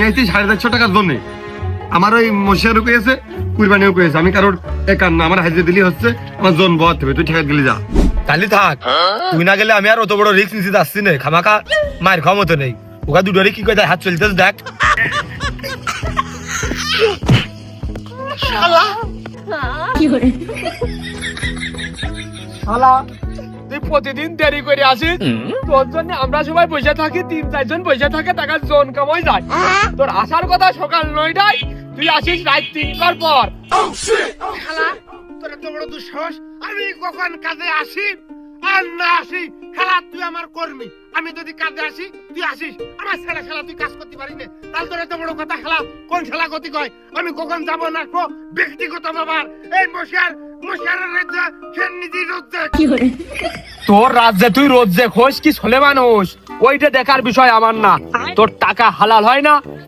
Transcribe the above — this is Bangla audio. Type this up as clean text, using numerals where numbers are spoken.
4,500 টাকার জন্য আমার ওই মশিয়ারও পেয়েছে, কুরবানিও পেয়েছে। আমি কারোর একার না, আমার হাজিরা দিলি হচ্ছে আমার জন বহাত হবে। তুই ঠেকা দিলি যা, তাহলে থাক। তুই না গেলে আমি আর অত বড় রিস্ক নিতে আসছি না। খামাখা মায়ের খাওয়া মতো নেই। ওকা দুটোরই কি করে হাত চলতেছে দেখ। শালা তুই প্রতিদিন দেরি করে আসিস, তোর জন্য আমরা সবাই বসে থাকি, 3-4 জন বসে থাকে, টাকা জন কামাই যায়। তোর আসার কথা সকাল 9টায়, তুই আসিস রাত 3টার পর। শালা তোর এত বড় দুঃসাহস! আমি কখন কাজে আসি আর না আসি, খেলা তুই আমার কর্মী। আমি যদি কাজে আসি তুই আসিস, আমার ছেলে খেলা তুই কাজ করতে পারি না, তাহলে তোর এত বড় কথা খেলা কোন খেলা গতি কয়? আমি কখন যাব না কো ব্যক্তিগত ব্যাপার। এই মশিয়ারের রাজ্যে সে নিজেই রোজে তোর রাজ্যে তুই রোজ যে খোঁজ কি ছেলে মানুষ, ওইটা দেখার বিষয় আমার না। তোর টাকা হালাল হয় না,